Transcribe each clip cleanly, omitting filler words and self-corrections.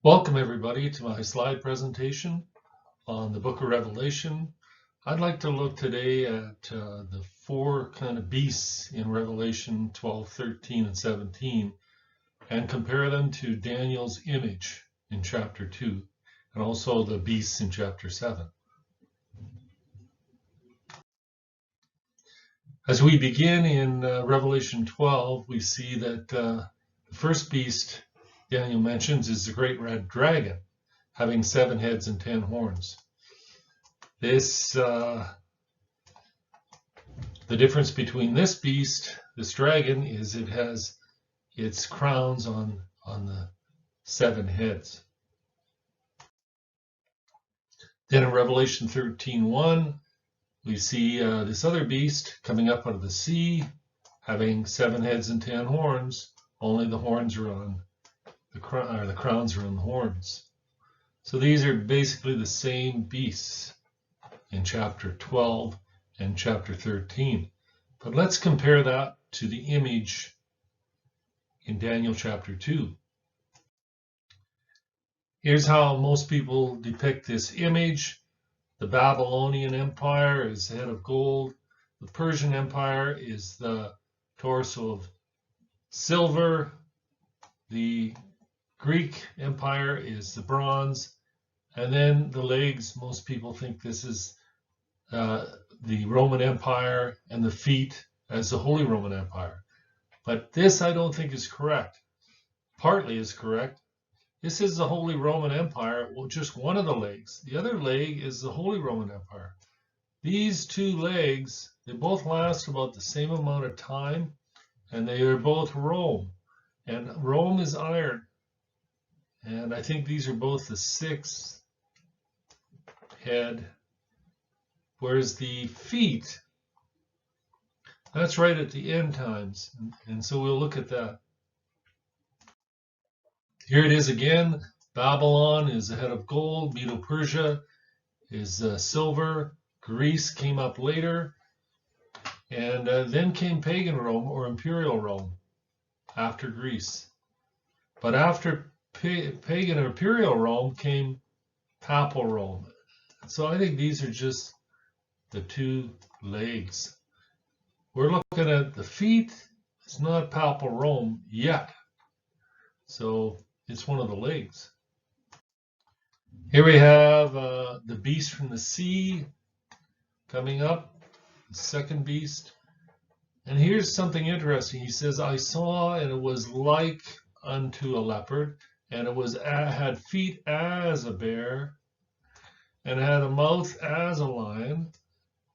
Welcome everybody to my slide presentation on the book of Revelation. I'd like to look today at the four kind of beasts in Revelation 12, 13, and 17 and compare them to Daniel's image in chapter 2 and also the beasts in chapter 7. As we begin in Revelation 12, we see that the first beast Daniel mentions is the great red dragon, having 7 heads and 10 horns. The difference between this beast, this dragon, is it has its crowns on the 7 heads. Then in Revelation 13:1, we see this other beast coming up out of the sea, having 7 heads and 10 horns. Only the horns are on the crowns are on the horns. So these are basically the same beasts in chapter 12 and chapter 13. But let's compare that to the image in Daniel chapter 2. Here's how most people depict this image. The Babylonian Empire is the head of gold. The Persian Empire is the torso of silver. The Greek Empire is the bronze. And then the legs, most people think this is the Roman Empire, and the feet as the Holy Roman Empire. But this I don't think is correct. Partly is correct. This is the Holy Roman Empire, well, just one of the legs. The other leg is the Holy Roman Empire. These two legs, they both last about the same amount of time, and they are both Rome. And Rome is iron. And I think these are both the 6th head, whereas the feet, that's right at the end times. And so we'll look at that. Here it is again. Babylon is the head of gold. Medo-Persia is silver. Greece came up later. And then came pagan Rome, or imperial Rome, after Greece. But after pagan or imperial Rome came papal Rome. So I think these are just the 2 legs. We're looking at the feet. It's not papal Rome yet. So it's one of the legs. Here we have the beast from the sea coming up, the second beast. And here's something interesting. He says, I saw, and it was like unto a leopard, and it was had feet as a bear, and had a mouth as a lion,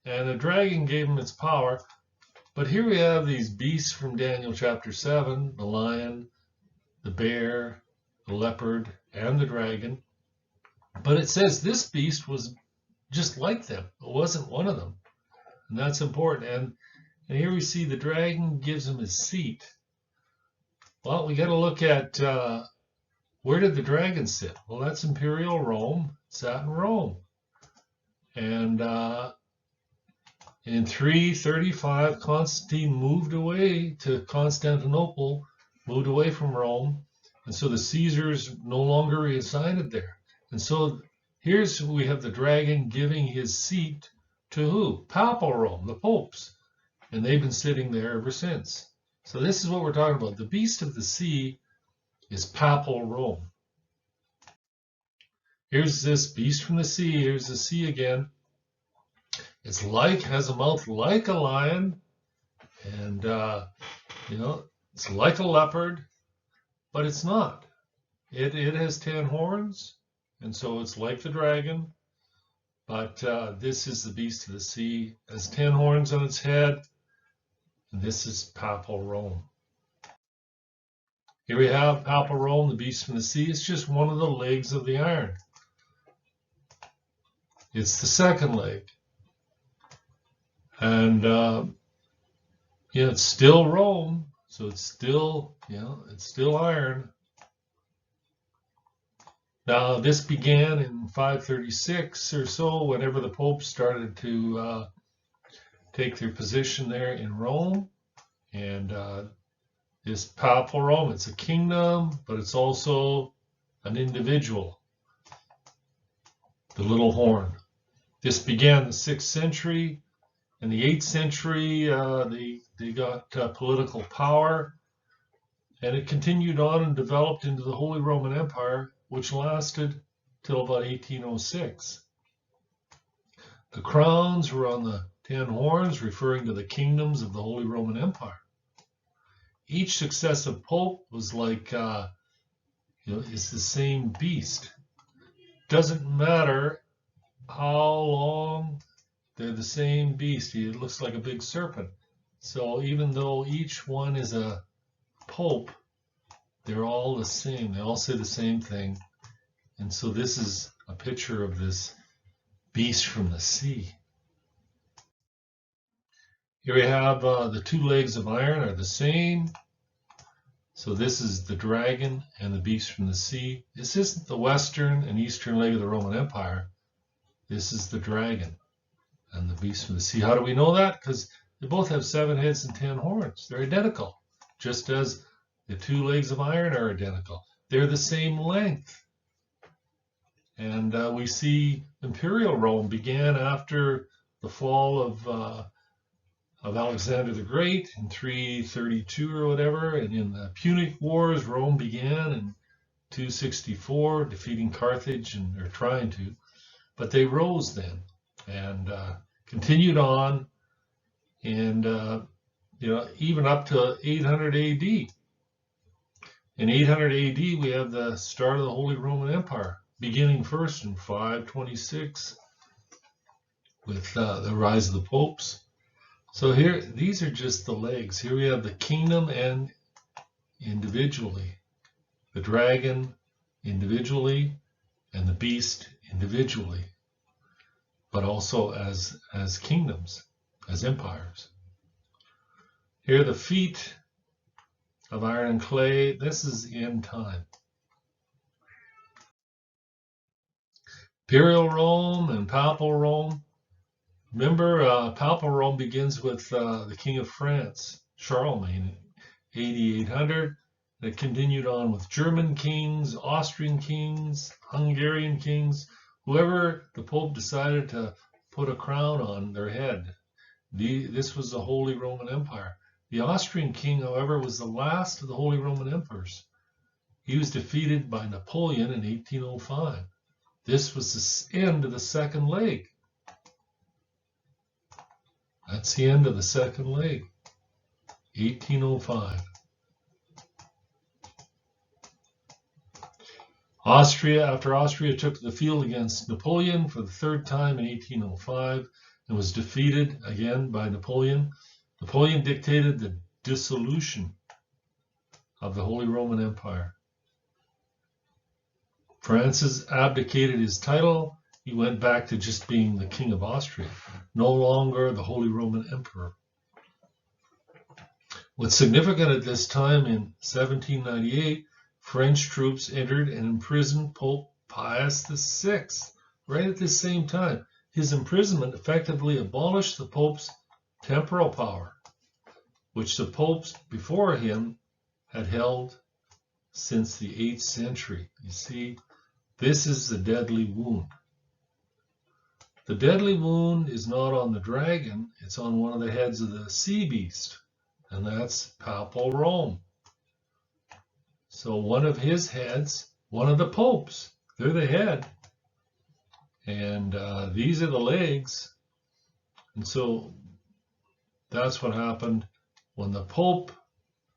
and the dragon gave him its power. But here we have these beasts from Daniel chapter 7, the lion, the bear, the leopard, and the dragon. But it says this beast was just like them. It wasn't one of them. And that's important. And here we see the dragon gives him his seat. Well, we got to look at where did the dragon sit? Well, that's imperial Rome. It sat in Rome. And in 335, Constantine moved away to Constantinople, moved away from Rome. And so the Caesars no longer resided there. And so here's we have the dragon giving his seat to who? Papal Rome, the popes. And they've been sitting there ever since. So this is what we're talking about. The beast of the sea is papal Rome. Here's this beast from the sea. Here's the sea again. It's has a mouth like a lion, and it's like a leopard, but it's not. It has 10 horns, and so it's like the dragon, but this is the beast of the sea. It has 10 horns on its head, and this is papal Rome. Here we have papal Rome, the beast from the sea. It's just one of the legs of the iron. It's the second leg. And it's still Rome, so it's still, it's still iron. Now this began in 536 or so, whenever the popes started to take their position there in Rome. And this papal Rome, it's a kingdom, but it's also an individual, the little horn. This began the 6th century. In the 8th century, they got political power, and it continued on and developed into the Holy Roman Empire, which lasted till about 1806. The crowns were on the 10 horns, referring to the kingdoms of the Holy Roman Empire. Each successive pope was like, it's the same beast. Doesn't matter how long, they're the same beast. It looks like a big serpent. So even though each one is a pope, they're all the same. They all say the same thing. And so this is a picture of this beast from the sea. Here we have the 2 legs of iron are the same. So this is the dragon and the beast from the sea. This isn't the western and eastern leg of the Roman Empire. This is the dragon and the beast from the sea. How do we know that? Because they both have 7 heads and 10 horns. They're identical, just as the 2 legs of iron are identical. They're the same length. And we see Imperial Rome began after the fall of Alexander the Great in 332 or whatever, and in the Punic Wars, Rome began in 264, defeating Carthage, and they're trying to, but they rose then and continued on, and even up to 800 AD. In 800 AD, we have the start of the Holy Roman Empire, beginning first in 526 with the rise of the popes. So here, these are just the legs. Here we have the kingdom and individually, the dragon individually, and the beast individually, but also as kingdoms, as empires. Here are the feet of iron and clay. This is end time. Imperial Rome and Papal Rome. Remember, Papal Rome begins with the King of France, Charlemagne, in 800. It continued on with German kings, Austrian kings, Hungarian kings, whoever the Pope decided to put a crown on their head. This was the Holy Roman Empire. The Austrian king, however, was the last of the Holy Roman emperors. He was defeated by Napoleon in 1805. This was the end of the second leg. That's the end of the second leg, 1805. After Austria took the field against Napoleon for the 3rd time in 1805 and was defeated again by Napoleon, Napoleon dictated the dissolution of the Holy Roman Empire. Francis abdicated his title. He went back to just being the King of Austria, no longer the Holy Roman Emperor. What's significant at this time, in 1798, French troops entered and imprisoned Pope Pius VI, right at the same time. His imprisonment effectively abolished the Pope's temporal power, which the popes before him had held since the 8th century. You see, this is the deadly wound. The deadly wound is not on the dragon, it's on one of the heads of the sea beast, and that's Papal Rome. So one of his heads, one of the popes, they're the head, and these are the legs. And so that's what happened when the Pope,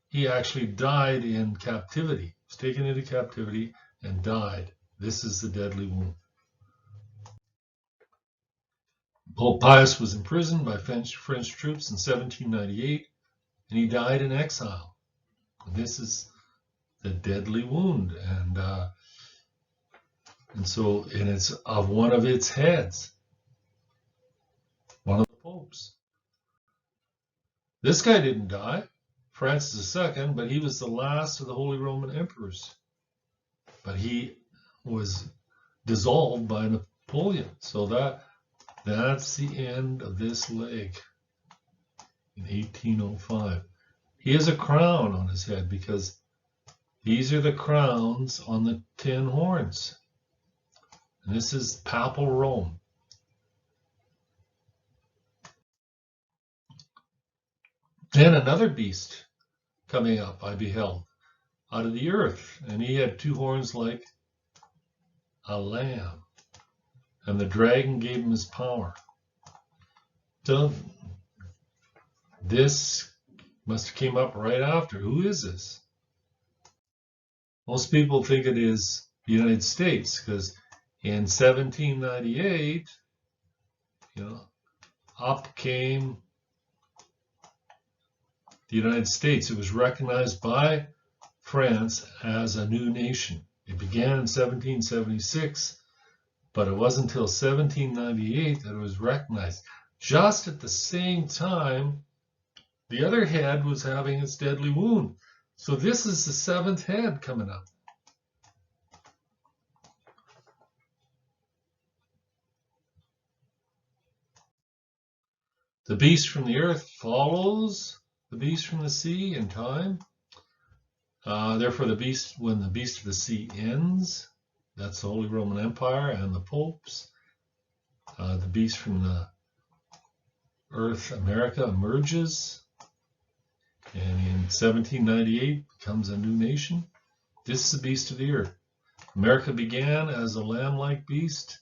he actually died in captivity. He was taken into captivity and died. This is the deadly wound. Pope Pius was imprisoned by French troops in 1798, and he died in exile. This is the deadly wound, and it's of one of its heads, one of the popes. This guy didn't die, Francis II, but he was the last of the Holy Roman emperors. But he was dissolved by Napoleon, so that's the end of this leg in 1805. He has a crown on his head because These are the crowns on the 10 horns. And this is Papal Rome. Then another beast coming up I beheld out of the earth, and he had 2 horns like a lamb, and the dragon gave him his power. So this must have came up right after. Who is this? Most people think it is the United States, because in 1798, up came the United States. It was recognized by France as a new nation. It began in 1776, but it wasn't until 1798 that it was recognized. Just at the same time, the other head was having its deadly wound. So this is the 7th head coming up. The beast from the earth follows the beast from the sea in time. Therefore, when the beast of the sea ends, that's the Holy Roman Empire and the popes. The beast from the earth, America, emerges, and in 1798 becomes a new nation. This is the beast of the earth. America began as a lamb-like beast,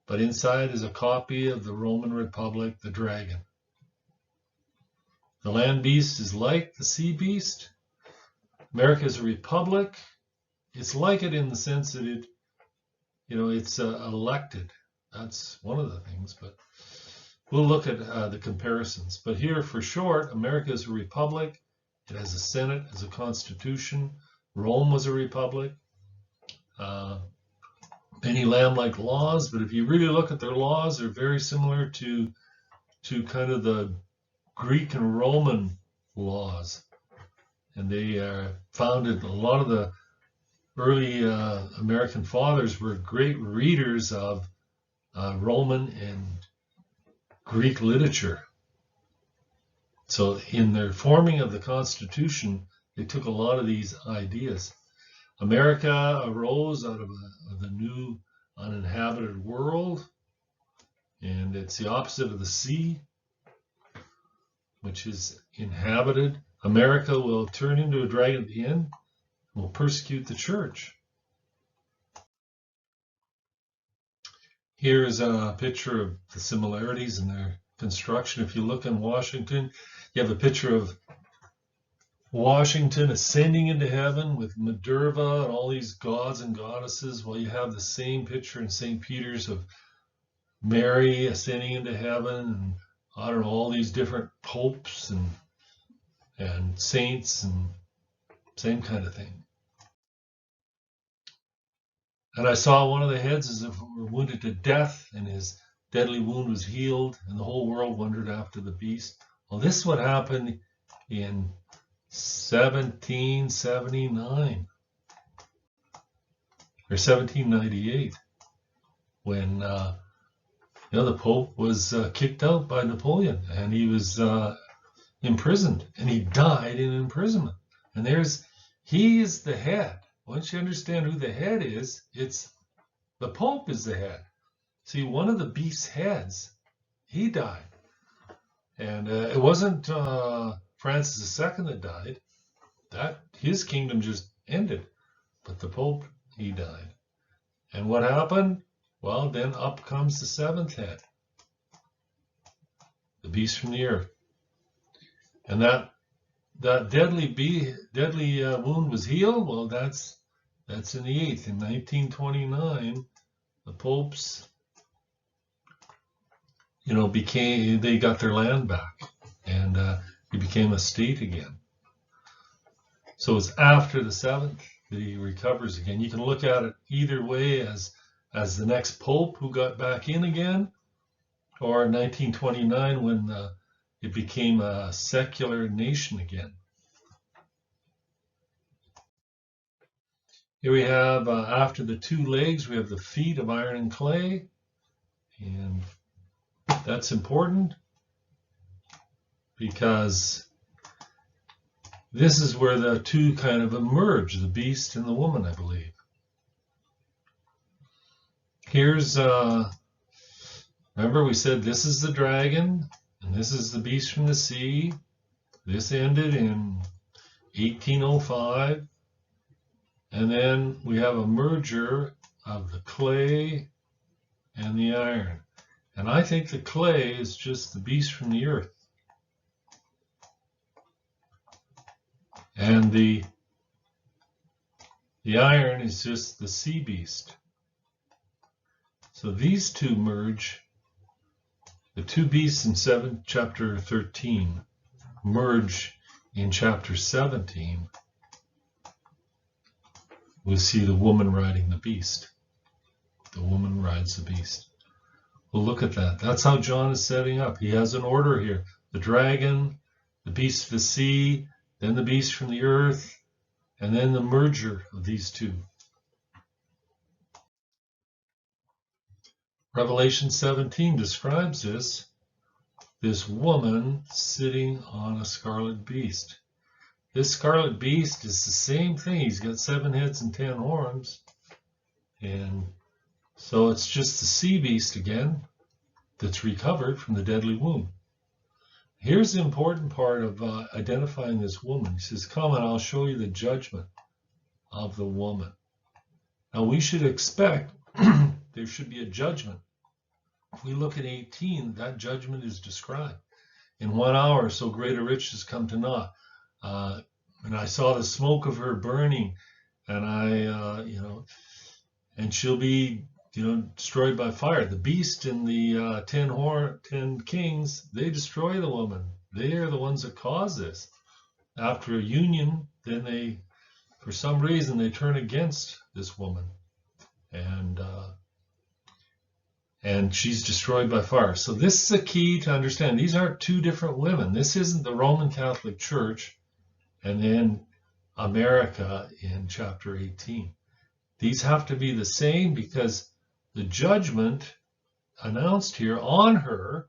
but inside is a copy of the Roman Republic, the dragon. The land beast is like the sea beast. America is a republic. It's like it in the sense that it's elected. That's one of the things, but we'll look at the comparisons. But here, for short, America is a republic. It has a Senate, has a constitution. Rome was a republic. Many lamb-like laws, but if you really look at their laws, they're very similar to kind of the Greek and Roman laws. And they founded, a lot of the early American fathers were great readers of Roman and Greek literature. So in their forming of the Constitution, they took a lot of these ideas. America arose out of the new uninhabited world, and it's the opposite of the sea, which is inhabited. America will turn into a dragon at the end and will persecute the church. Here's a picture of the similarities in their construction. If you look in Washington, you have a picture of Washington ascending into heaven with Minerva and all these gods and goddesses. Well, you have the same picture in St. Peter's of Mary ascending into heaven, and I don't know, all these different popes and saints, and same kind of thing. And I saw one of the heads as if it were wounded to death, and his deadly wound was healed, and the whole world wondered after the beast. Well, this is what happened in 1779 or 1798, when the Pope was kicked out by Napoleon, and he was imprisoned, and he died in imprisonment. And he is the head. Once you understand who the head is, it's the Pope is the head. See, one of the beast's heads, he died. And it wasn't Francis II that died. His kingdom just ended. But the Pope, he died. And what happened? Well, then up comes the 7th head, the beast from the earth. And that deadly wound was healed. Well, that's in the 8th. In 1929, the popes, they got their land back, and he became a state again. So it's after the 7th that he recovers again. You can look at it either way, as the next pope who got back in again, or 1929 when it became a secular nation again. Here we have, after the 2 legs, we have the feet of iron and clay. And that's important because this is where the two kind of emerge, the beast and the woman, I believe. Here's, remember we said this is the dragon, and this is the beast from the sea. This ended in 1805. And then we have a merger of the clay and the iron. And I think the clay is just the beast from the earth. And the iron is just the sea beast. So these two merge. The two beasts in chapter 13 merge in chapter 17. We see the woman riding the beast. The woman rides the beast. Well, look at that. That's how John is setting up. He has an order here. The dragon, the beast of the sea, then the beast from the earth, and then the merger of these two. Revelation 17 describes this woman sitting on a scarlet beast. This scarlet beast is the same thing. He's got 7 heads and 10 horns. And so it's just the sea beast again that's recovered from the deadly wound. Here's the important part of identifying this woman. He says, come and I'll show you the judgment of the woman. Now we should expect there should be a judgment. If we look at 18, that judgment is described. In 1 hour, so great a riches come to naught. And I saw the smoke of her burning, and and she'll be, destroyed by fire. The beast and the 10 kings, they destroy the woman. They are the ones that cause this. After a union, then for some reason, they turn against this woman. And she's destroyed by fire. So this is a key to understand. These aren't two different women. This isn't the Roman Catholic Church and then America in chapter 18. These have to be the same because the judgment announced here on her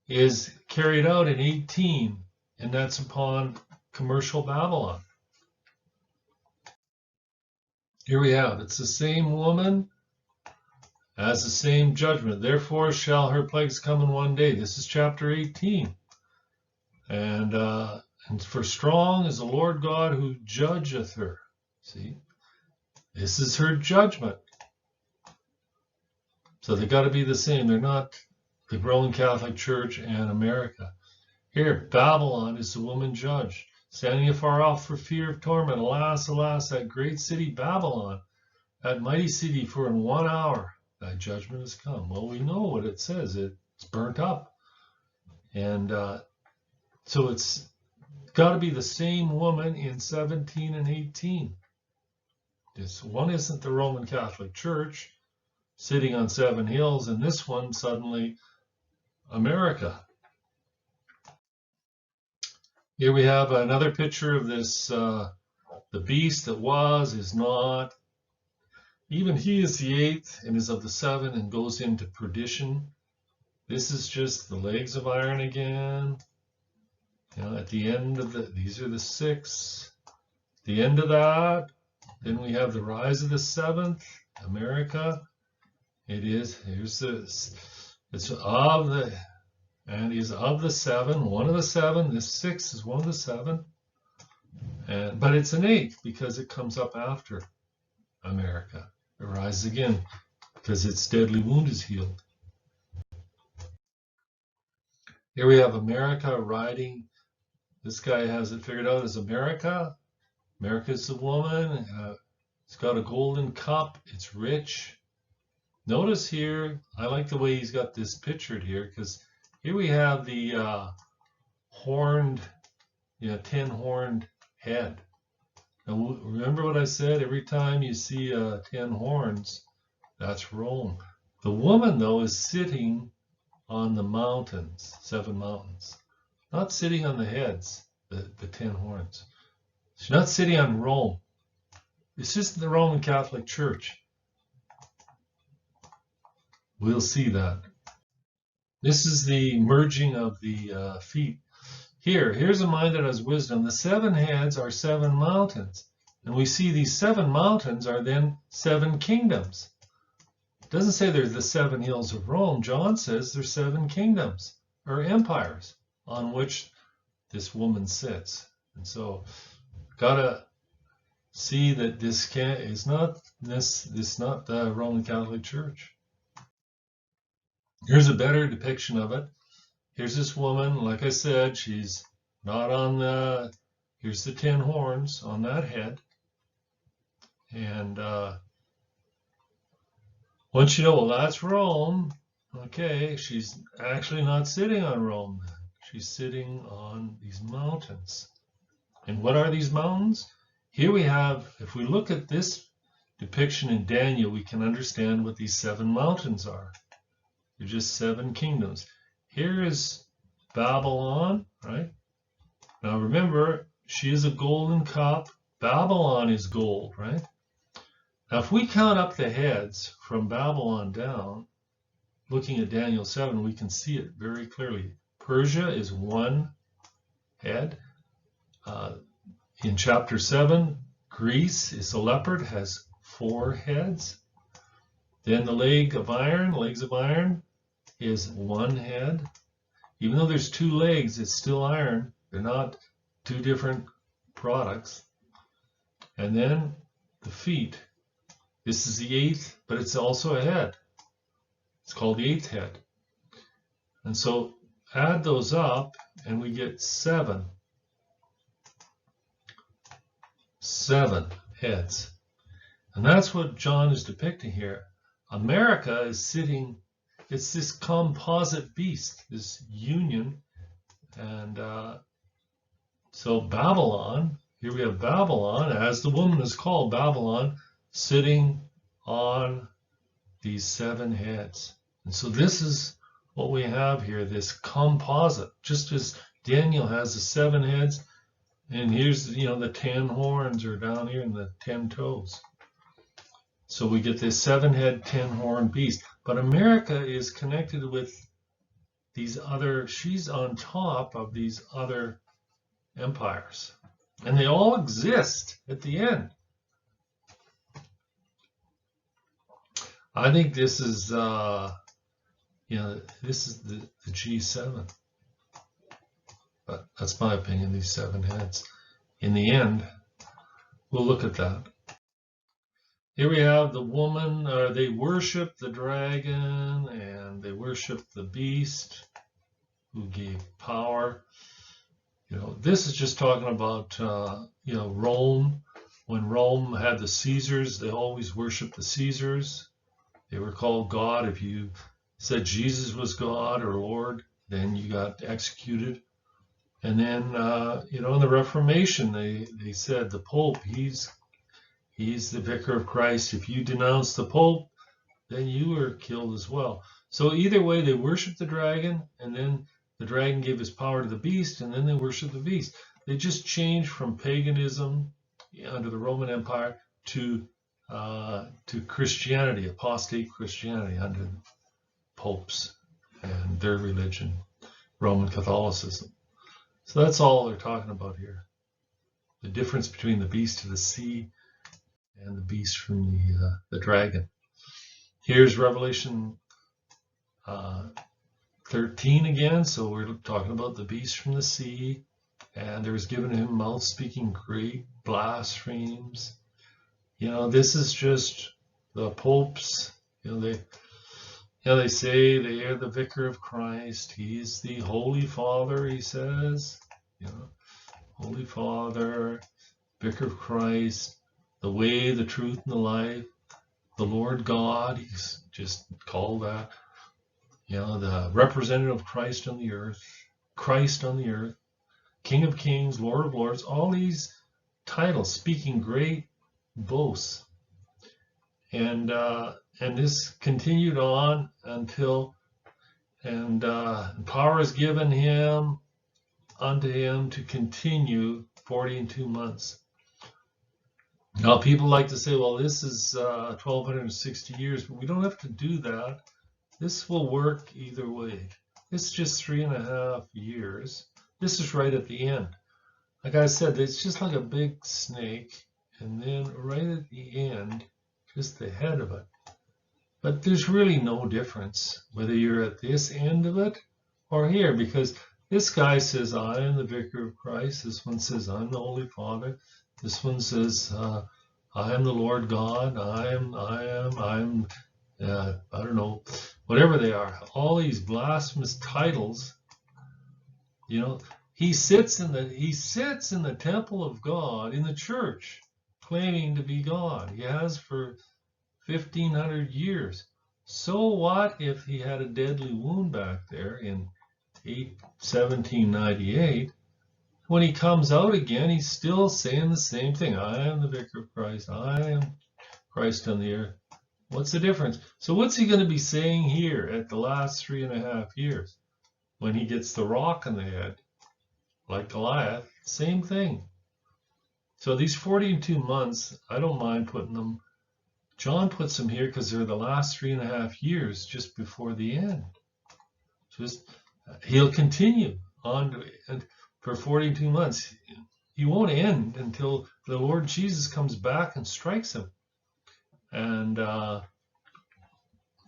is carried out in 18, and that's upon commercial Babylon. Here we have, it's the same woman as the same judgment. Therefore shall her plagues come in one day. This is chapter 18. And for strong is the Lord God who judgeth her. See? This is her judgment. So they got to be the same. They're not the Roman Catholic Church and America. Here, Babylon is the woman judge, standing afar off for fear of torment. Alas, alas, that great city Babylon, that mighty city, for in 1 hour thy judgment has come. Well, we know what it says. It's burnt up. And so it's got to be the same woman in 17 and 18. This one isn't the Roman Catholic Church sitting on 7 hills, and this one suddenly America. Here we have another picture of this, the beast that was, is not. Even he is the 8th and is of the 7 and goes into perdition. This is just the legs of iron again. At the end of these are the 6. The end of that, then we have the rise of the 7th, America. It's of the, and he's of the 7, one of the 7. This 6 is one of the 7. But it's an 8 because it comes up after America. It rises again because its deadly wound is healed. Here we have America riding. This guy has it figured out as America. America is the woman. It's got a golden cup. It's rich. Notice here, I like the way he's got this pictured here because here we have the horned, 10-horned head. Now, remember what I said? Every time you see 10 horns, that's Rome. The woman, though, is sitting on the mountains, 7 mountains. Not sitting on the heads, the 10 horns. She's not sitting on Rome. It's just the Roman Catholic Church. We'll see that. This is the merging of the feet. Here's a mind that has wisdom. The 7 heads are 7 mountains. And we see these 7 mountains are then 7 kingdoms. It doesn't say they're the 7 hills of Rome. John says there's 7 kingdoms or empires on which this woman sits. And so, gotta see that this is not the Roman Catholic Church. Here's a better depiction of it. Here's this woman, like I said, she's not on the, here's the 10 horns on that head. And once you know, well, that's Rome, okay, she's actually not sitting on Rome. She's sitting on these mountains. And what are these mountains? Here we have, if we look at this depiction in Daniel, we can understand what these 7 mountains are. They're just 7 kingdoms. Here is Babylon, right? Now remember, she is a golden cup. Babylon is gold, right? Now if we count up the heads from Babylon down, looking at Daniel 7, we can see it very clearly. Persia is 1 head. In chapter 7, Greece is a leopard, has 4 heads. Then the legs of iron is 1 head. Even though there's 2 legs, it's still iron. They're not 2 different products. And then the feet. This is the 8th, but it's also a head. It's called the 8th head. And so add those up and we get 7. 7 heads. And that's what John is depicting here. America is sitting, it's this composite beast, this union. And so Babylon, here we have Babylon, as the woman is called, Babylon, sitting on these 7 heads. And so this is what we have here, this composite, just as Daniel has the 7 heads, and here's, the 10 horns are down here and the 10 toes. So we get this 7-head, 10-horn beast. But America is connected with these other, she's on top of these other empires. And they all exist at the end. I think this is, this is the G7. But that's my opinion, these 7 heads. In the end, we'll look at that. Here we have the woman, they worship the dragon and they worship the beast who gave power. This is just talking about, Rome. When Rome had the Caesars, they always worshiped the Caesars. They were called God. If you said Jesus was God or Lord, then you got executed. And then, in the Reformation, they said the Pope, he's the vicar of Christ. If you denounce the Pope, then you were killed as well. So either way, they worshiped the dragon, and then the dragon gave his power to the beast, and then they worshiped the beast. They just changed from paganism under the Roman Empire to Christianity, apostate Christianity under the popes and their religion, Roman Catholicism. So that's all they're talking about here. The difference between the beast of the sea and the beast from the dragon. Here's Revelation 13 again. So we're talking about the beast from the sea. And there was given him mouth speaking great blasphemies. This is just the popes. They say they are the vicar of Christ. He's the Holy Father, he says. Holy Father, vicar of Christ, the way, the truth, and the life. The Lord God, he's just called that. The representative of Christ on the earth. Christ on the earth. King of Kings, Lord of Lords. All these titles speaking great boasts. And this continued on until, power is given unto him to continue 40 and 2 months. Now people like to say, well, this is 1260 years, but we don't have to do that. This will work either way. It's just 3.5 years. This is right at the end. Like I said, it's just like a big snake, and then right at the end, just the head of it. But there's really no difference whether you're at this end of it or here, because this guy says, I am the Vicar of Christ. This one says, I'm the Holy Father. This one says, I am the Lord God. I don't know, whatever they are. All these blasphemous titles, you know. He sits in the temple of God, in the church, claiming to be God. He has for 1,500 years. So what if he had a deadly wound back there in 1798? When he comes out again, he's still saying the same thing. I am the Vicar of Christ. I am Christ on the earth. What's the difference? So what's he going to be saying here at the last 3.5 years when he gets the rock in the head? Like Goliath, same thing. So these 42 months, I don't mind putting them. John puts them here because they're the last 3.5 years just before the end. He'll continue on for 42 months. He won't end until the Lord Jesus comes back and strikes him. And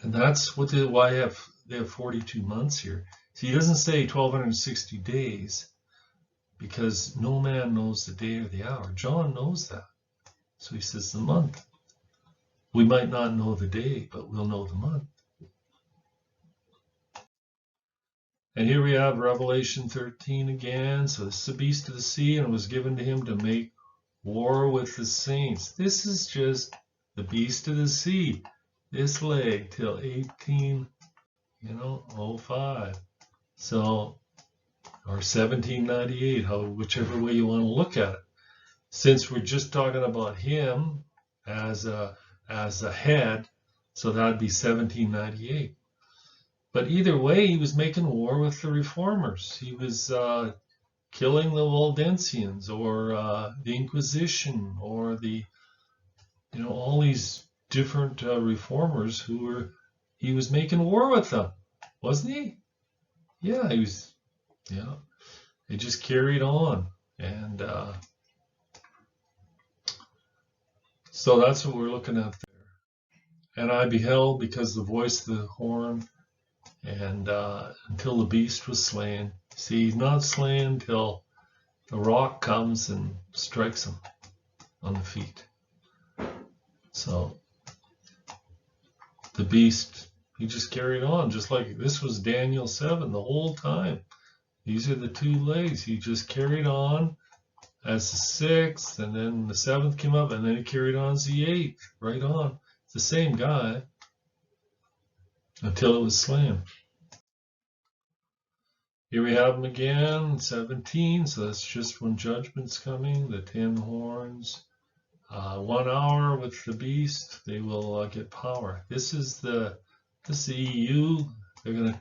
that's why they have 42 months here. So he doesn't say 1,260 days. Because no man knows the day or the hour. John knows that. So he says the month. We might not know the day, but we'll know the month. And here we have Revelation 13 again. So this is the beast of the sea, and it was given to him to make war with the saints. This is just the beast of the sea. This leg till 1805. So, or 1798, whichever way you want to look at it. Since we're just talking about him as a head, so that'd be 1798. But either way, he was making war with the reformers. He was killing the Waldensians, or the Inquisition, or all these different reformers he was making war with them, wasn't he? Yeah, he was. Yeah, it just carried on, and so that's what we're looking at there. And I beheld, because the voice of the horn, and until the beast was slain. See, he's not slain until the rock comes and strikes him on the feet. So the beast, he just carried on, just like this was Daniel 7 the whole time. These are the two legs. He just carried on as the 6th, and then the 7th came up, and then he carried on as the 8th, right on. It's the same guy until it was slain. Here we have him again, 17, so that's just when judgment's coming, the 10 horns. 1 hour with the beast, they will get power. This is the EU. They're going to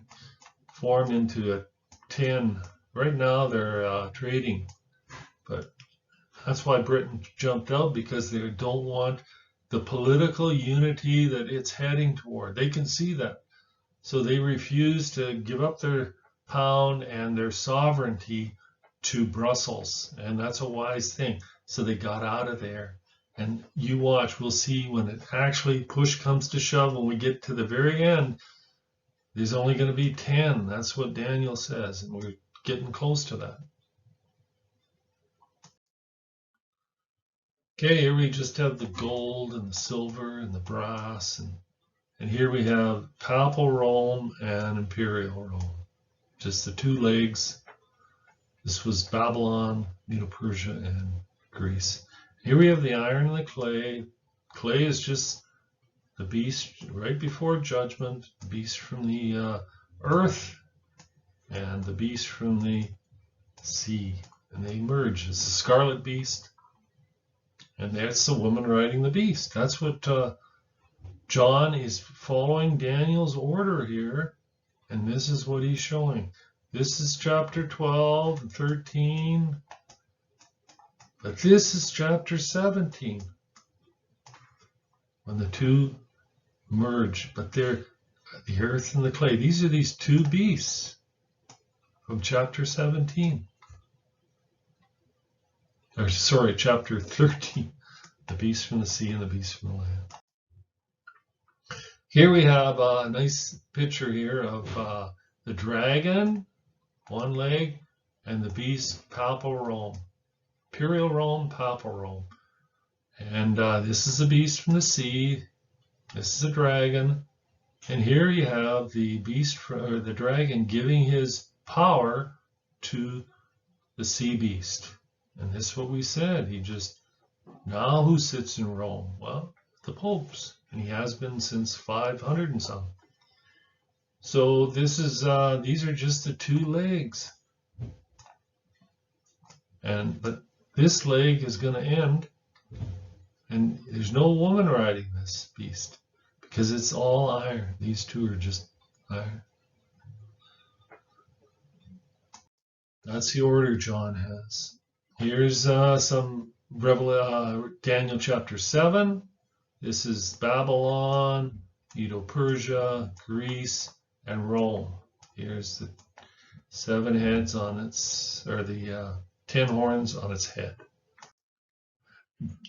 form into a 10. Right now they're trading, but that's why Britain jumped out, because they don't want the political unity that it's heading toward. They can see that, so they refuse to give up their pound and their sovereignty to Brussels, and that's a wise thing. So they got out of there, and you watch, we'll see when it actually push comes to shove, when we get to the very end, there's only going to be 10. That's what Daniel says, and we're getting close to that. Okay, here we just have the gold and the silver and the brass, and here we have Papal Rome and Imperial Rome. Just the two legs. This was Babylon, Medo-Persia, and Greece. Here we have the iron and the clay. Clay is just the beast right before judgment, the beast from the earth, and the beast from the sea. And they merge. It's the scarlet beast, and that's the woman riding the beast. That's what John is following Daniel's order here, and this is what he's showing. This is chapter 12 and 13, but this is chapter 17, when the two merge, but they're the earth and the clay. These are these two beasts from chapter 17. chapter 13, the beast from the sea and the beast from the land. Here we have a nice picture here of the dragon, one leg, and the beast, papal Rome, imperial Rome, papal Rome. And this is the beast from the sea. This is a dragon. And here you have the beast, or the dragon, giving his power to the sea beast. And this is what we said. He just, now who sits in Rome? Well, the popes. And he has been since 500 and some. So this is, these are just the two legs. But this leg is going to end. And there's no woman riding this beast because it's all iron. These two are just iron. That's the order John has. Here's some Daniel chapter 7. This is Babylon, Medo-Persia, Greece, and Rome. Here's the 7 heads on its, or the 10 horns on its head.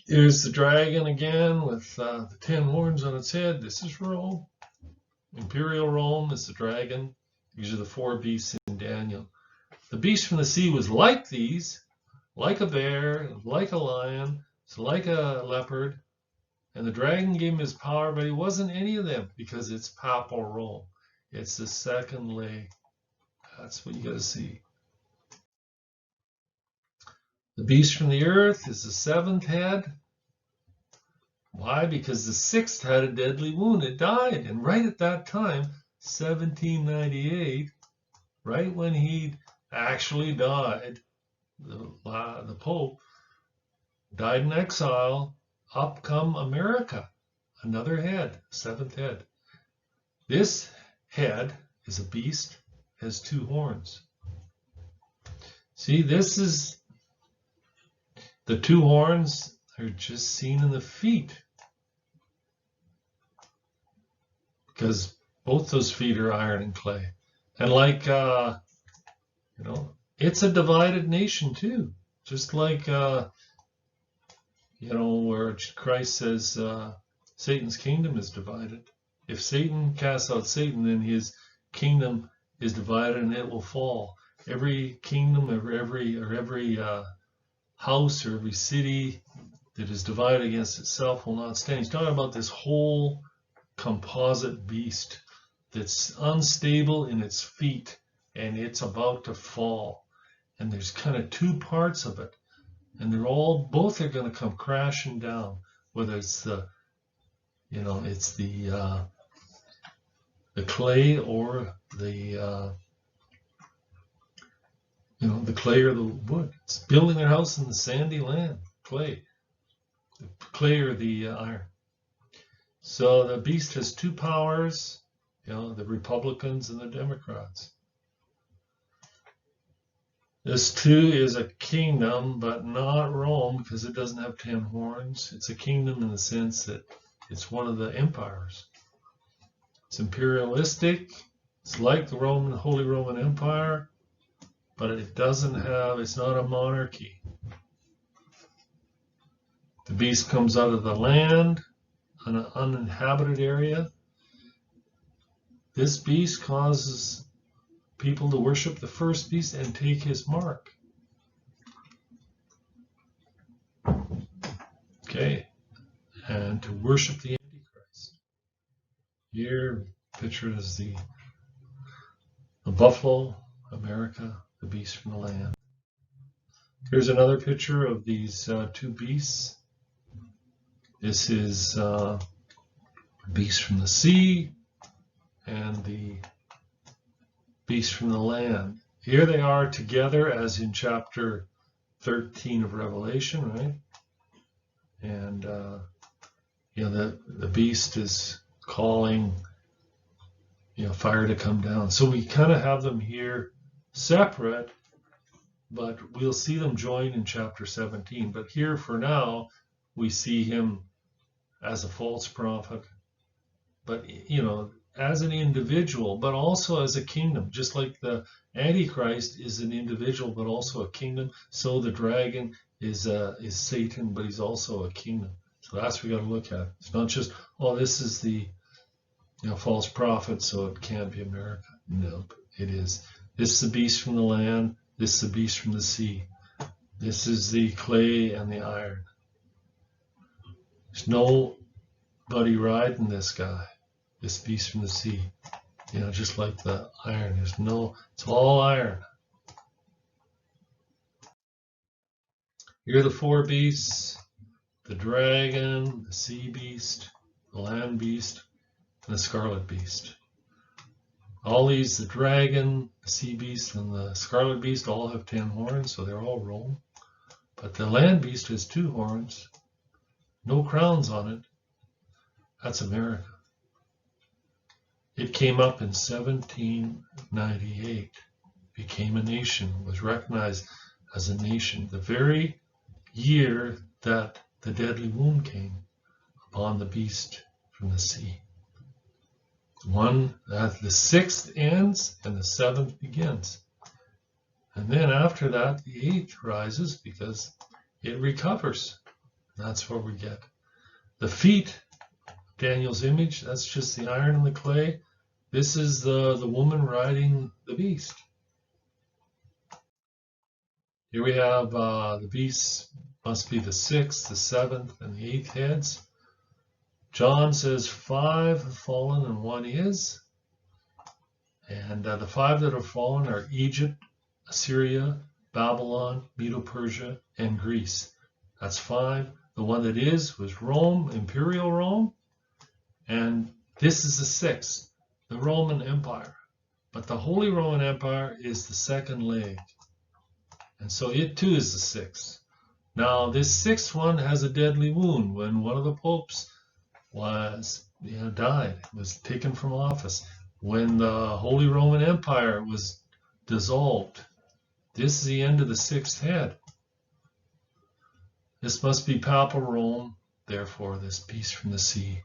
Here's the dragon again with the 10 horns on its head. This is Rome. Imperial Rome is the dragon. These are the 4 beasts in Daniel. The beast from the sea was like these, like a bear, like a lion, like a leopard. And the dragon gave him his power, but he wasn't any of them because it's papal Rome. It's the second leg. That's what you got to see. The beast from the earth is the 7th head. Why? Because the 6th had a deadly wound. It died. And right at that time, 1798, right when he actually died, the Pope died in exile. Up come America, another head, 7th head. This head is a beast, has 2 horns. See, this is, the 2 horns are just seen in the feet because both those feet are iron and clay. And like, it's a divided nation too, just like, where Christ says Satan's kingdom is divided. If Satan casts out Satan, then his kingdom is divided and it will fall. Every kingdom, every house or every city that is divided against itself will not stand. He's talking about this whole composite beast that's unstable in its feet and it's about to fall. And there's kind of 2 parts of it. And both are going to come crashing down, whether it's the clay or the clay or the wood. It's building their house in the sandy land, clay or the iron. So the beast has 2 powers, the Republicans and the Democrats. This too is a kingdom, but not Rome because it doesn't have 10 horns. It's a kingdom in the sense that it's one of the empires. It's imperialistic. It's like the Holy Roman Empire, but it's not a monarchy. The beast comes out of the land, an uninhabited area. This beast causes people to worship the first beast and take his mark. Okay, and to worship the Antichrist. Here, pictured as the buffalo, America, the beast from the land. Here's another picture of these 2 beasts. This is beast from the sea and the beast from the land. Here they are together as in chapter 13 of Revelation, right? And the beast is calling fire to come down. So we kind of have them here separate, but we'll see them join in chapter 17. But here for now, we see him as a false prophet, but as an individual, but also as a kingdom. Just like the Antichrist is an individual, but also a kingdom, so the dragon is Satan, but he's also a kingdom. So that's what we got to look at. It's not just, oh, this is the false prophet, so it can't be America. No, it is. This is the beast from the land. This is the beast from the sea. This is the clay and the iron. There's nobody riding this guy, this beast from the sea. Just like the iron. It's all iron. Here are the four beasts: the dragon, the sea beast, the land beast, and the scarlet beast. All these, the dragon, the sea beast, and the scarlet beast, all have 10 horns, so they're all Rome. But the land beast has 2 horns, no crowns on it. That's America. It came up in 1798, became a nation, was recognized as a nation the very year that the deadly wound came upon the beast from the sea. The 6th ends and the 7th begins. And then after that, the 8th rises because it recovers. That's where we get the feet of Daniel's image. That's just the iron and the clay. This is the woman riding the beast. Here we have the beasts must be the 6th, the 7th, and the 8th heads. John says 5 have fallen and 1 is. And the 5 that have fallen are Egypt, Assyria, Babylon, Medo-Persia, and Greece. That's 5. The one that is was Rome, Imperial Rome. And this is the 6th, the Roman Empire. But the Holy Roman Empire is the 2nd leg. And so it too is the 6th. Now this 6th one has a deadly wound when one of the popes died, was taken from office. When the Holy Roman Empire was dissolved, this is the end of the 6th head. This must be Papal Rome, therefore this beast from the sea.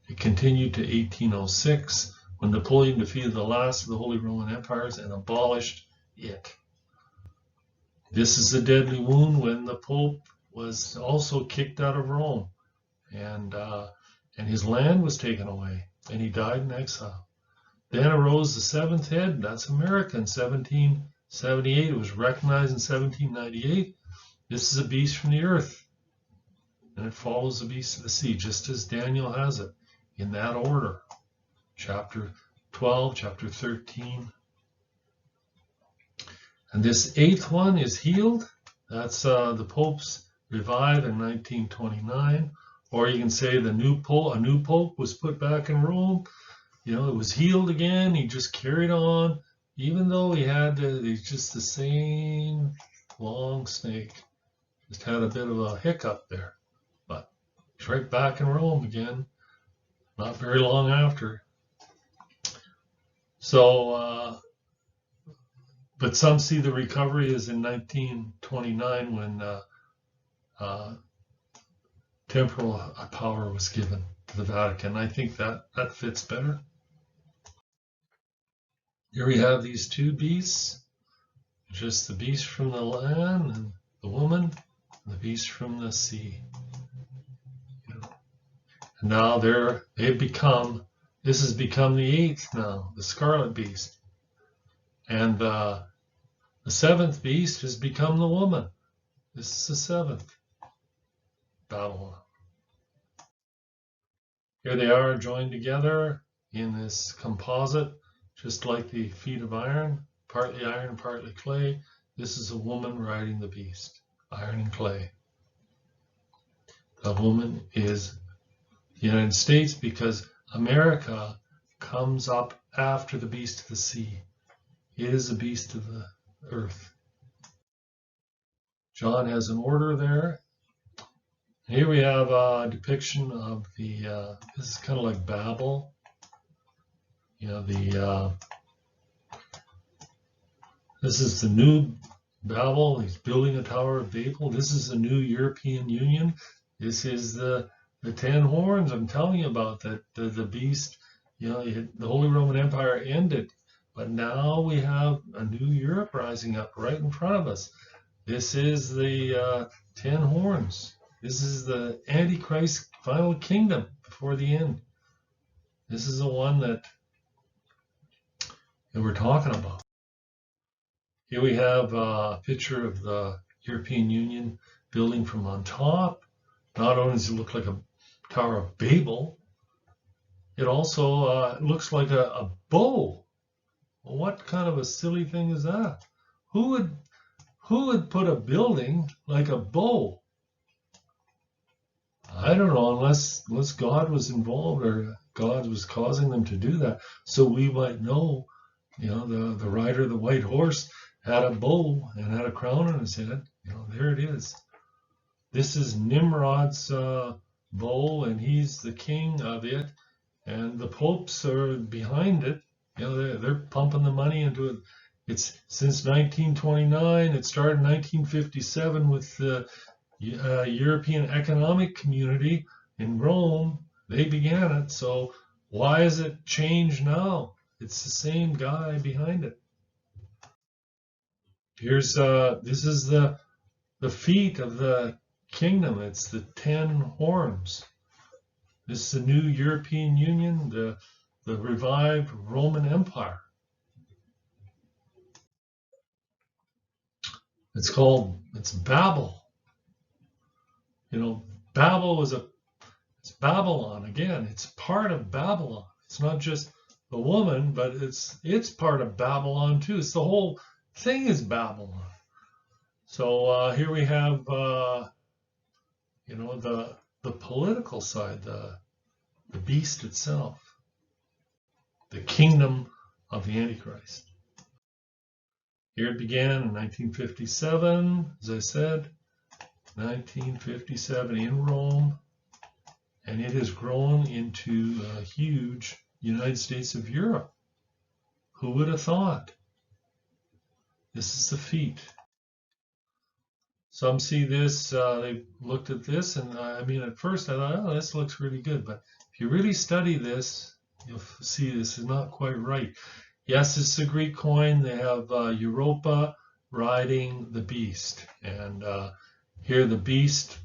It continued to 1806, when Napoleon defeated the last of the Holy Roman Empires and abolished it. This is the deadly wound when the Pope was also kicked out of Rome, and his land was taken away, and he died in exile. Then arose the 7th head. That's America in 1778. It was recognized in 1798. This is a beast from the earth, and it follows the beast of the sea, just as Daniel has it in that order. Chapter 12, chapter 13. And this 8th one is healed. That's the Pope's revive in 1929. Or you can say a new pope was put back in Rome. It was healed again. He just carried on, even though he's just the same long snake. Just had a bit of a hiccup there. But he's right back in Rome again, not very long after. So, but some see the recovery is in 1929 when temporal power was given to the Vatican. I think that fits better. Here we have these 2 beasts, just the beast from the land and the woman, and the beast from the sea. And now this has become the 8th now, the scarlet beast. And the 7th beast has become the woman. This is the 7th, Babylon. Here they are joined together in this composite, just like the feet of iron, partly iron, partly clay. This is a woman riding the beast, iron and clay. The woman is the United States because America comes up after the beast of the sea. It is the beast of the earth. John has an order there. Here we have a depiction of this is kind of like Babel. This is the new Babel. He's building a Tower of Babel. This is the new European Union. This is the 10 horns I'm telling you about, that the beast, the Holy Roman Empire ended. But now we have a new Europe rising up right in front of us. This is the 10 horns. This is the Antichrist final kingdom before the end. This is the one that we're talking about. Here we have a picture of the European Union building from on top. Not only does it look like a Tower of Babel, it also looks like a bow. Well, what kind of a silly thing is that? Who would put a building like a bow? I don't know, unless God was involved or God was causing them to do that, so we might know. The rider of the white horse had a bow and had a crown on his head. There it is. This is Nimrod's bow, and he's the king of it, and the popes are behind it. They're pumping the money into it. It's since 1929. It started in 1957 with the European Economic Community in Rome. They began it. So why is it changed now? It's the same guy behind it. Here's this is the feet of the kingdom. It's the 10 horns. This is the new European Union, the revived Roman Empire. It's Babel. Babel it's Babylon again. It's part of Babylon. It's not just the woman, but it's part of Babylon too. It's the whole thing is Babylon. So here we have the political side, the beast itself, the kingdom of the Antichrist. Here it began in 1957, as I said, 1957 in Rome, and it has grown into a huge United States of Europe. Who would have thought? This is the feet. Some see this, they looked at this, and at first I thought, oh, this looks really good. But if you really study this, you'll see this is not quite right. Yes, it's a Greek coin. They have Europa riding the beast. And here the beast,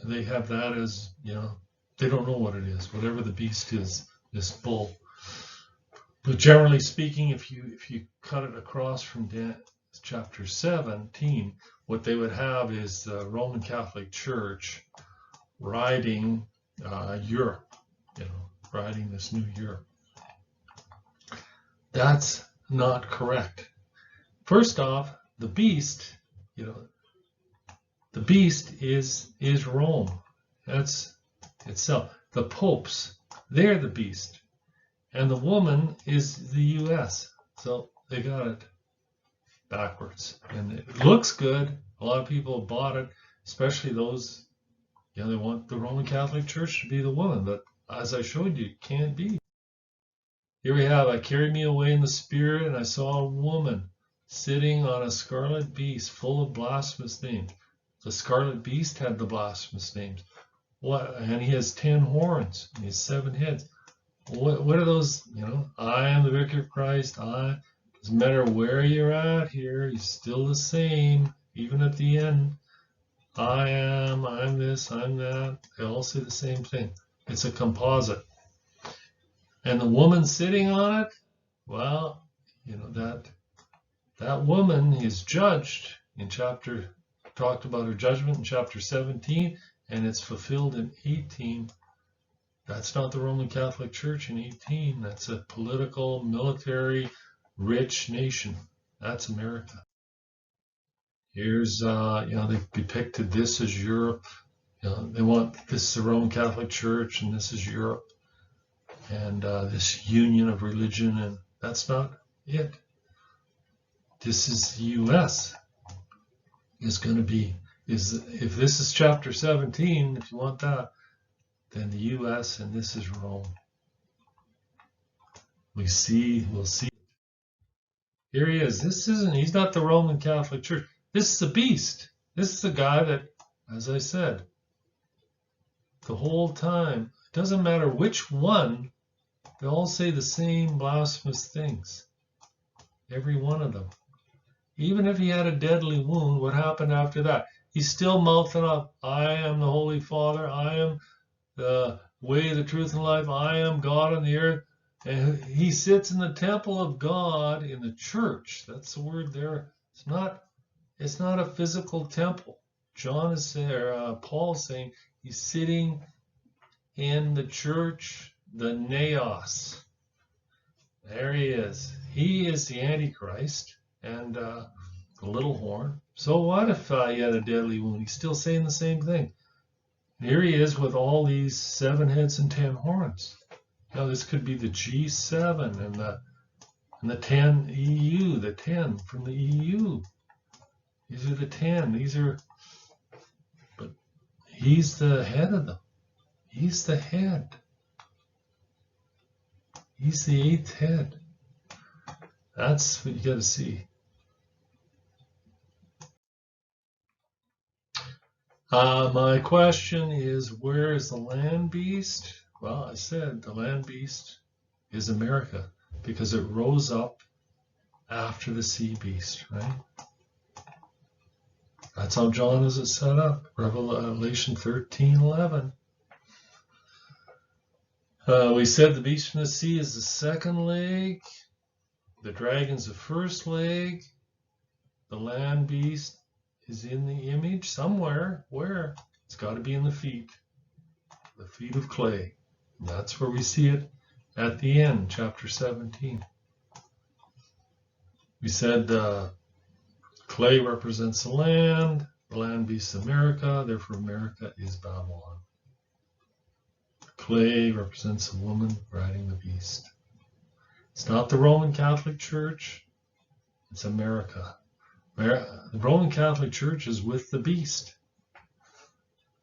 they have that as, they don't know what it is. Whatever the beast is, this bull. But generally speaking, if you cut it across from chapter 17, what they would have is the Roman Catholic Church riding Europe, riding this new Europe. That's not correct. First off, the beast, the beast is Rome. That's itself. The popes, they're the beast. And the woman is the US. So they got it backwards. And it looks good. A lot of people have bought it, especially those, they want the Roman Catholic Church to be the woman. But as I showed you, it can't be. Here we have, I carried me away in the spirit, and I saw a woman sitting on a scarlet beast full of blasphemous names. The scarlet beast had the blasphemous names. And he has 10 horns, and he has 7 heads. What are those? I am the vicar of Christ. Doesn't matter where you're at here, he's still the same, even at the end. I'm this, I'm that. They all say the same thing. It's a composite. And the woman sitting on it, well, that woman is judged in talked about her judgment in chapter 17, and it's fulfilled in 18. That's not the Roman Catholic Church in 18. That's a political, military, rich nation. That's America. Here's, they've depicted this as Europe. They want this is the Roman Catholic Church, and this is Europe. And this union of religion, and that's not it. This is the U.S. is going to be, if this is chapter 17, if you want that, then the U.S. and this is Rome. We'll see. Here he is. He's not the Roman Catholic Church. This is the beast. This is the guy that, as I said, the whole time, it doesn't matter which one, they all say the same blasphemous things. Every one of them. Even if he had a deadly wound, what happened after that? He's still mouthing up, I am the Holy Father, I am the way, the truth, and life, I am God on the earth. And he sits in the temple of God in the church. That's the word there. It's not a physical temple. John is there, Paul is saying he's sitting in the church, the naos. There he is. He is the Antichrist and the little horn. So what if he had a deadly wound? He's still saying the same thing. Here he is with all these 7 heads and 10 horns. Now this could be the G7 and the 10 EU, the 10 from the EU. These are the 10. But he's the head of them. He's the head. He's the 8th head. That's what you got to see. My question is, where is the land beast? Well, I said the land beast is America because it rose up after the sea beast, right? That's how John has it set up. Revelation 13:11. We said the beast from the sea is the 2nd leg. The dragon's the 1st leg. The land beast is in the image somewhere. Where? It's got to be in the feet of clay. And that's where we see it at the end, chapter 17. We said clay represents the land beast is America, therefore America is Babylon. Clay represents a woman riding the beast. It's not the Roman Catholic Church, it's America. The Roman Catholic Church is with the beast.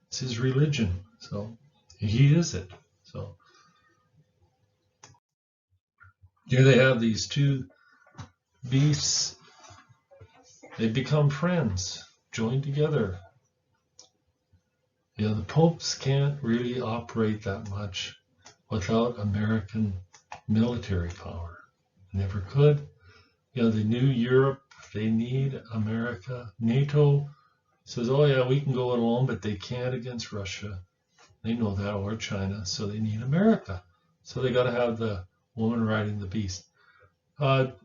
It's his religion, so he is it. So here they have these 2 beasts. They become friends, joined together. The popes can't really operate that much without American military power. Never could. The new Europe, they need America. NATO says, oh yeah, we can go it alone, but they can't against Russia. They know that, or China, so they need America. So they got to have the woman riding the beast. Of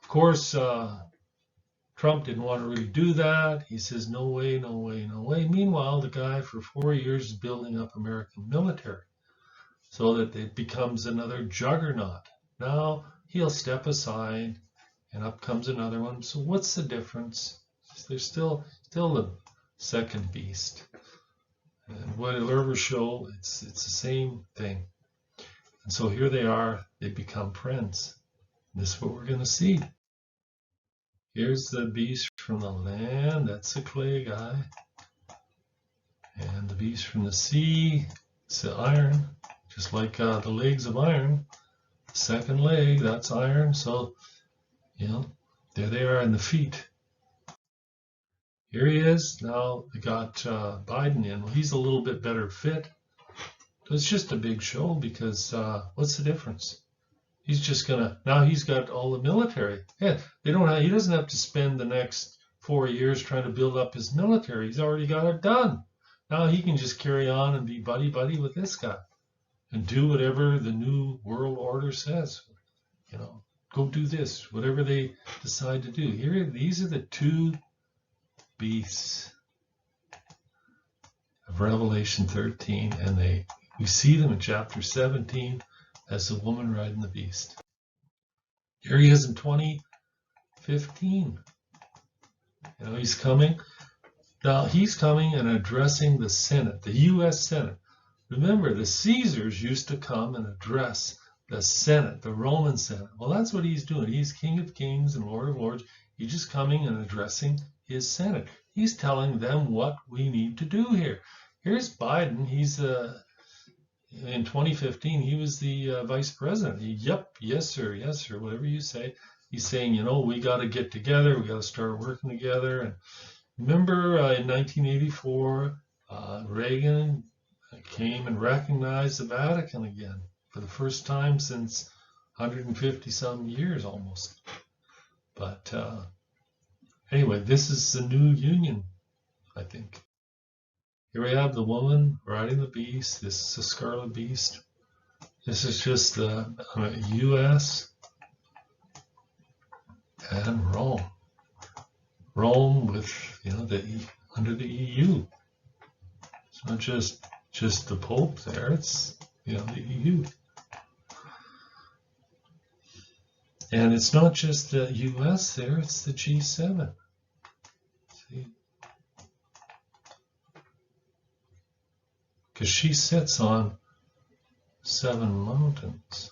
course, Trump didn't want to really do that. He says, no way, no way, no way. Meanwhile, the guy for 4 years is building up American military so that it becomes another juggernaut. Now he'll step aside and up comes another one. So what's the difference? There's still the 2nd beast. And whatever show, it's the same thing. And so here they are, they become friends. This is what we're going to see. Here's the beast from the land, that's the clay guy. And the beast from the sea, it's the iron, just like the legs of iron. The 2nd leg, that's iron. So, there they are in the feet. Here he is. Now they got Biden in. Well, he's a little bit better fit. It's just a big show because what's the difference? He's just now he's got all the military. Yeah, he doesn't have to spend the next 4 years trying to build up his military. He's already got it done. Now he can just carry on and be buddy-buddy with this guy and do whatever the new world order says. Go do this, whatever they decide to do. Here, these are the 2 beasts of Revelation 13, and we see them in chapter 17 as the woman riding the beast. Here he is in 2015. He's coming. Now he's coming and addressing the Senate, the U.S. Senate. Remember, the Caesars used to come and address the Senate, the Roman Senate. Well, that's what he's doing. He's King of Kings and Lord of Lords. He's just coming and addressing his Senate. He's telling them what we need to do here. Here's Biden. He's in 2015, he was the vice president. Yep, yes sir, whatever you say. He's saying, we got to get together. We got to start working together. And remember in 1984, Reagan came and recognized the Vatican again for the first time since 150 some years almost. But anyway, this is the new union. I think. Here we have the woman riding the beast. This is the scarlet beast. This is just the U.S. and Rome. Rome with, under the EU. It's not just the Pope there. It's, the EU. And it's not just the U.S. there. It's the G7. See? Because she sits on 7 mountains.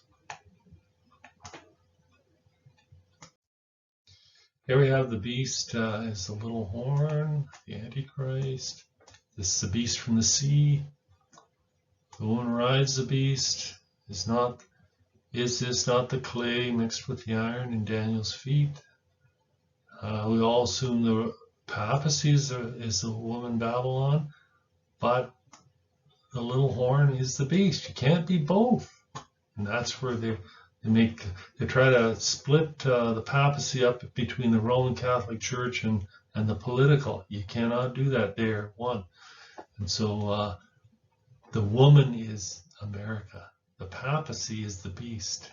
Here we have the beast is the little horn, the Antichrist. This is the beast from the sea. The woman rides the beast. Is this not the clay mixed with the iron in Daniel's feet? We all assume the papacy is the woman Babylon, but the little horn is the beast. You can't be both. And that's where they try to split the papacy up between the Roman Catholic Church and the political. You cannot do that. They're one. And so the woman is America. The papacy is the beast,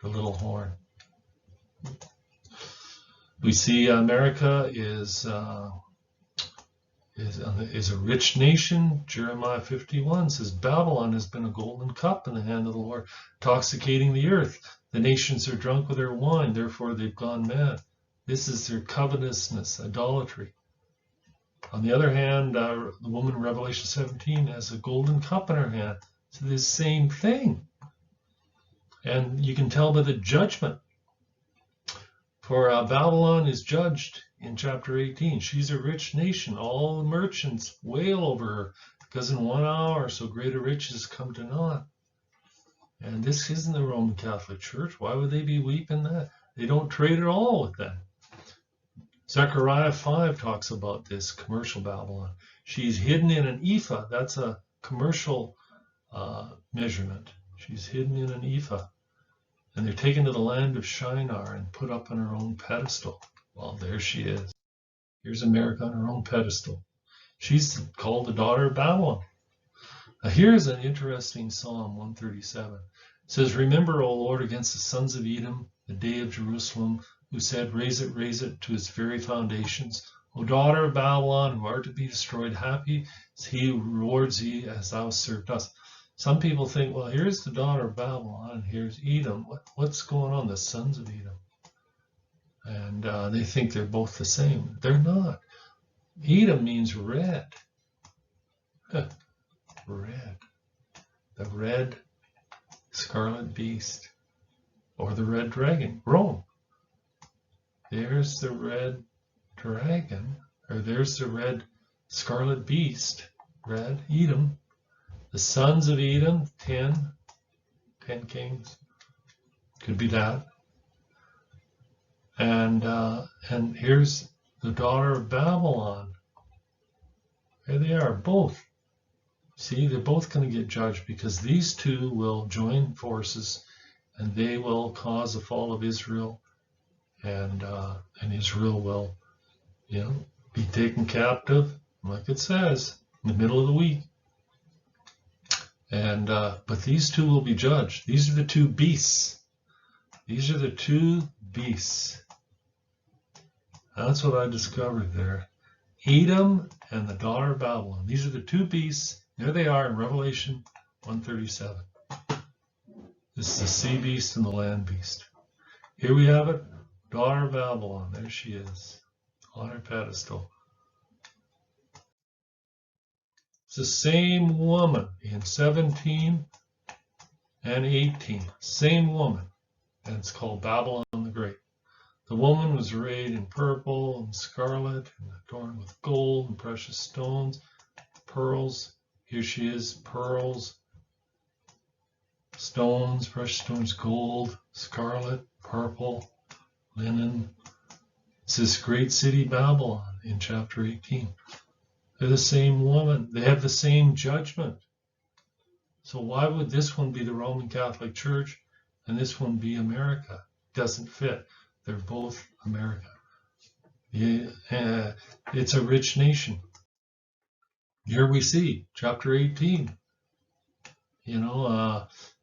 the little horn. We see America is a rich nation. Jeremiah 51 says Babylon has been a golden cup in the hand of the Lord, intoxicating the earth. The nations are drunk with their wine, therefore they've gone mad. This is their covetousness, idolatry. On the other hand, the woman in Revelation 17 has a golden cup in her hand. It's the same thing. And you can tell by the judgment. For Babylon is judged in chapter 18. She's a rich nation. All the merchants wail over her because in 1 hour so great a riches come to naught. And this isn't the Roman Catholic Church. Why would they be weeping that? They don't trade at all with them. Zechariah 5 talks about this commercial Babylon. She's hidden in an ephah. That's a commercial measurement. She's hidden in an ephah. And they're taken to the land of Shinar and put up on her own pedestal. Well, there she is. Here's America on her own pedestal. She's called the daughter of Babylon. Now here's an interesting Psalm 137. It says, "Remember, O Lord, against the sons of Edom, the day of Jerusalem, who said, raise it to its very foundations. O daughter of Babylon, who art to be destroyed, happy is he who rewards thee as thou served us." Some people think, well, here's the daughter of Babylon, and here's Edom. What's going on? The sons of Edom. And they think they're both the same. They're not. Edom means red. Red. The red scarlet beast. Or the red dragon. Rome. There's the red dragon. Or there's the red scarlet beast. Red. Edom. The sons of Edom, 10 kings. Could be that. And here's the daughter of Babylon. There they are, both. See, they're both going to get judged because these two will join forces and they will cause the fall of Israel, and Israel will, be taken captive, like it says, in the middle of the week. And but these two will be judged. These are the two beasts. These are the two beasts. That's what I discovered there. Edom and the daughter of Babylon. These are the two beasts. There they are in Revelation 137. This is the sea beast and the land beast. Here we have it. Daughter of Babylon. There she is. On her pedestal. It's the same woman in 17 and 18. Same woman. And it's called Babylon the Great. The woman was arrayed in purple and scarlet and adorned with gold and precious stones, pearls. Here she is, pearls, stones, precious stones, gold, scarlet, purple, linen. It's this great city Babylon in chapter 18. They're the same woman. They have the same judgment. So why would this one be the Roman Catholic Church and this one be America? Doesn't fit. They're both America. It's a rich nation. Here we see chapter 18.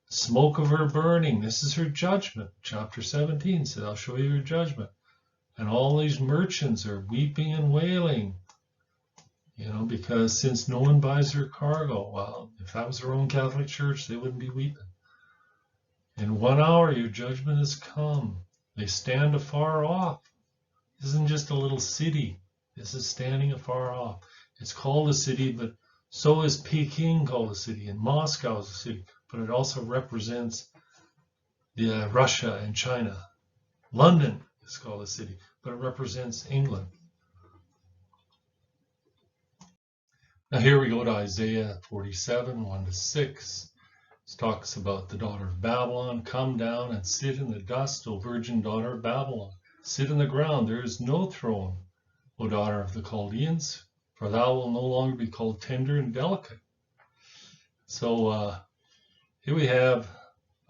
Smoke of her burning. This is her judgment. Chapter 17 says, I'll show you her judgment. And all these merchants are weeping and wailing, because since no one buys her cargo, well, if that was the Roman Catholic Church, they wouldn't be weeping. In 1 hour, your judgment has come. They stand afar off. This isn't just a little city. This is standing afar off. It's called a city, but so is Peking called a city, and Moscow is a city, but it also represents Russia and China. London is called a city, but it represents England. Now here we go to Isaiah 47, 1-6. It talks about the daughter of Babylon. Come down and sit in the dust, O virgin daughter of Babylon. Sit in the ground, there is no throne, O daughter of the Chaldeans, for thou wilt no longer be called tender and delicate. So here we have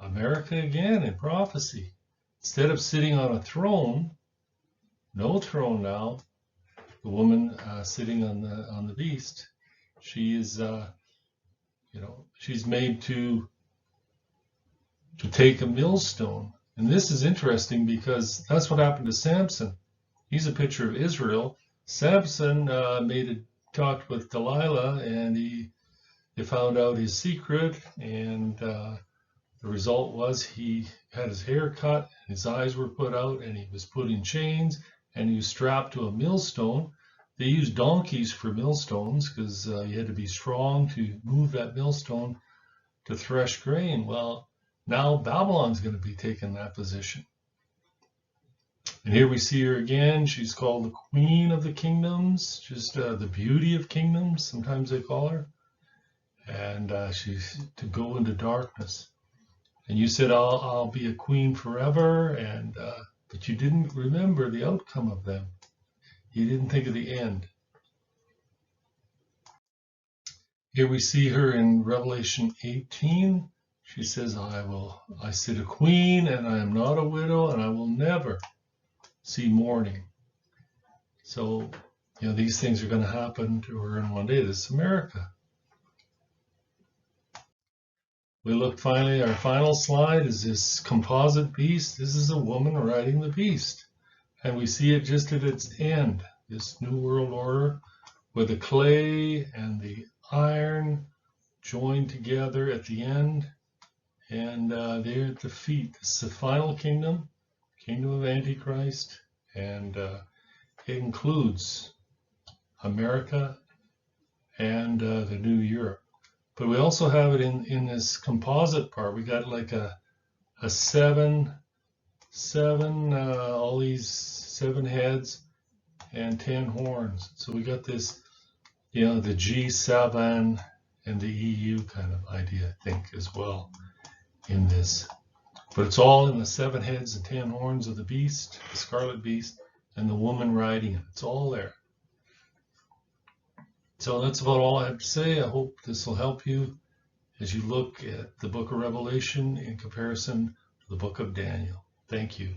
America again in prophecy. Instead of sitting on a throne, no throne now, the woman sitting on the beast, she is, she's made to take a millstone. And this is interesting because that's what happened to Samson. He's a picture of Israel. Samson talked with Delilah, and they found out his secret, and the result was he had his hair cut, his eyes were put out, and he was put in chains, and he was strapped to a millstone. They used donkeys for millstones because you had to be strong to move that millstone to thresh grain. Well, now Babylon's going to be taking that position. And here we see her again. She's called the Queen of the Kingdoms, just the beauty of kingdoms, sometimes they call her. And she's to go into darkness. And you said, I'll be a queen forever, and but you didn't remember the outcome of them. You didn't think of the end. Here we see her in Revelation 18. She says, I sit a queen, and I am not a widow, and I will never see mourning. So, these things are going to happen to her in one day. This is America. We look finally, our final slide is this composite beast. This is a woman riding the beast. And we see it just at its end, this new world order, where the clay and the iron join together at the end. And they're at the feet. This is the final kingdom, kingdom of Antichrist. And it includes America and the new Europe. But we also have it in this composite part. We got like a seven, all these 7 heads and 10 horns. So we got this, the G7 and the EU kind of idea, I think, as well in this. But it's all in the 7 heads and 10 horns of the beast, the scarlet beast, and the woman riding it. It's all there. So that's about all I have to say. I hope this will help you as you look at the book of Revelation in comparison to the book of Daniel. Thank you.